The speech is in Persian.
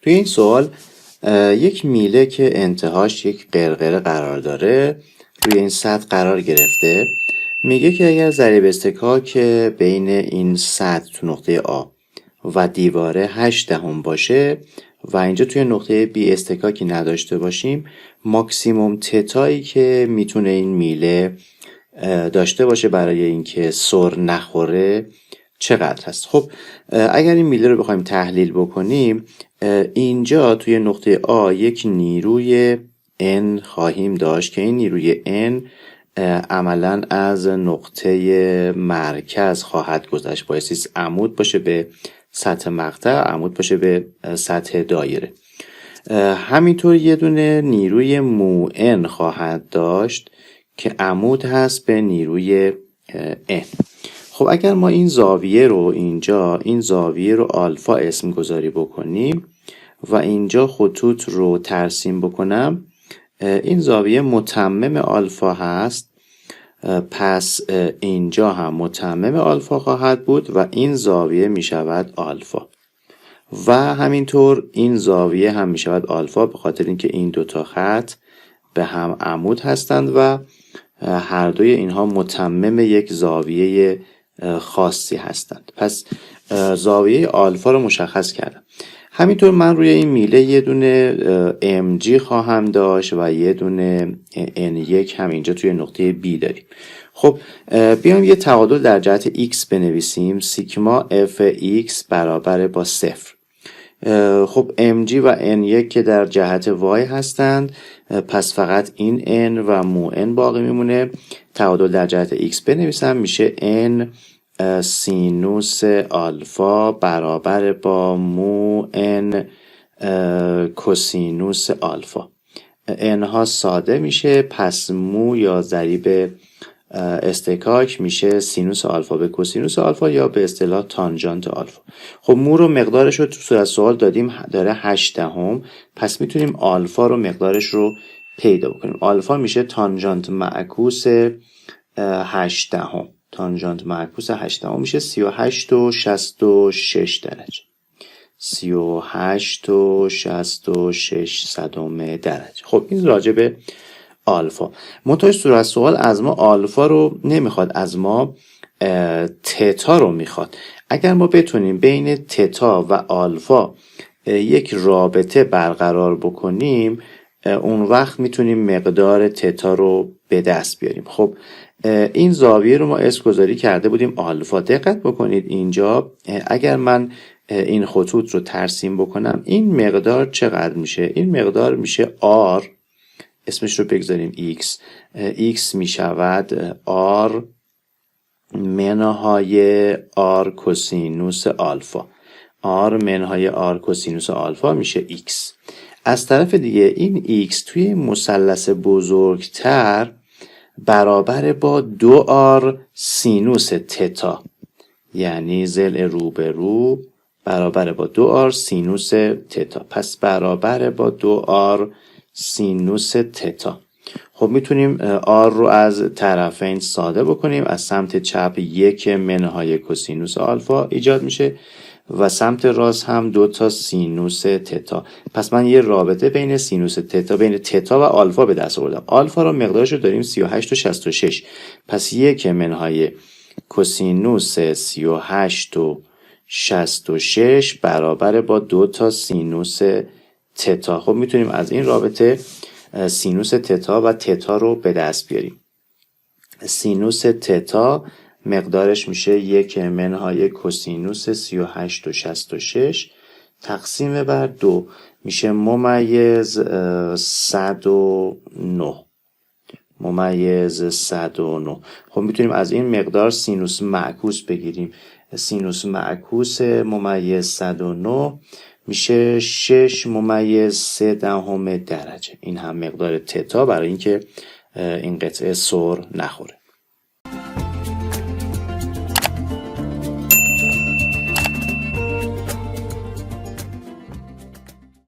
توی این سوال یک میله که انتهاش یک قرقره قرار داره روی این سطح قرار گرفته. میگه که اگر ضریب اصطکاک بین این سطح تو نقطه A و دیواره 8 دهم باشه و اینجا توی نقطه B اصطکاکی نداشته باشیم، ماکسیموم تتایی که میتونه این میله داشته باشه برای اینکه سر نخوره چقدر هست. خب اگر این میله رو بخوایم تحلیل بکنیم، اینجا توی نقطه A یک نیروی N خواهیم داشت که این نیروی N عملا از نقطه مرکز خواهد گذشت، بایستی عمود باشه به سطح مقطع، عمود باشه به سطح دایره. همینطور یه دونه نیروی مو N خواهد داشت که عمود هست به نیروی N. خب اگر ما این زاویه رو اینجا، این زاویه رو آلفا اسم گذاری بکنیم و اینجا خطوط رو ترسیم بکنم، این زاویه متمم آلفا هست، پس اینجا هم متمم آلفا خواهد بود و این زاویه می شود آلفا و همینطور این زاویه هم می شود آلفا، به خاطر اینکه این دوتا خط به هم عمود هستند و هر دوی اینها متمم یک زاویه خاصی هستند. پس زاویه آلفا رو مشخص کردم. همینطور من روی این میله یه دونه mg خواهم داشت و یه دونه n1 هم اینجا توی نقطه B داریم. خب بیایم یه تعادل در جهت x بنویسیم. سیگما fx برابر با 0. خب mg و n1 که در جهت y هستند، پس فقط این n و مو n باقی میمونه. تعادل در جهت x بنویسم، میشه n سینوس آلفا برابر با مو n کوسینوس آلفا. n ها ساده میشه، پس مو یا ضریب اصطکاک میشه سینوس آلفا به کوسینوس آلفا یا به اصطلاح تانژانت آلفا. خب مو رو مقدارش رو تو صورت سوال دادیم، داره 8 دهم، پس میتونیم آلفا رو مقدارش رو پیدا بکنیم. آلفا میشه تانژانت معکوس 8 دهم. تانژانت معکوس 8 دهم میشه 38 و 66 درجه. 38 و 66 صدم درجه. خب این راجع به آلفا. منتهای صورت سوال از ما آلفا رو نمیخواد، از ما تتا رو میخواد. اگر ما بتونیم بین تتا و آلفا یک رابطه برقرار بکنیم، اون وقت میتونیم مقدار تتا رو به دست بیاریم. خب این زاویه رو ما اسم گذاری کرده بودیم آلفا. دقت بکنید اینجا اگر من این خطوط رو ترسیم بکنم، این مقدار چقدر میشه؟ این مقدار میشه R، اسمش رو بگذاریم X. X میشود R منهای R کوسینوس آلفا. R منهای R کوسینوس آلفا میشه X. از طرف دیگه این X توی مثلث بزرگتر برابر با 2R سینوس تتا، یعنی ضلع رو به رو برابر با 2R سینوس تتا، پس برابر با 2R سینوس تتا. خب میتونیم R رو از طرفین ساده بکنیم. از سمت چپ 1 منهای کوسینوس آلفا ایجاد میشه و سمت راست هم 2 تا سینوس تتا. پس من یه رابطه بین سینوس تتا، بین تتا و آلفا به دست آوردم. آلفا رو مقدارش رو داریم 38 و 66، پس 1 منهای کوسینوس 38 و 66 برابر با 2 تا سینوس تتا. خب میتونیم از این رابطه سینوس تتا و تتا رو به دست بیاریم. سینوس تتا مقدارش میشه 1 منهای کوسینوس 38 و 66 تقسیم بر 2 میشه ممیز 109. ممیز 109. خب میتونیم از این مقدار سینوس معکوس بگیریم. سینوس معکوس ممیز 109 میشه 6 ممیز 3 دهم درجه. این هم مقدار تتا برای اینکه این قطعه سر نخوره.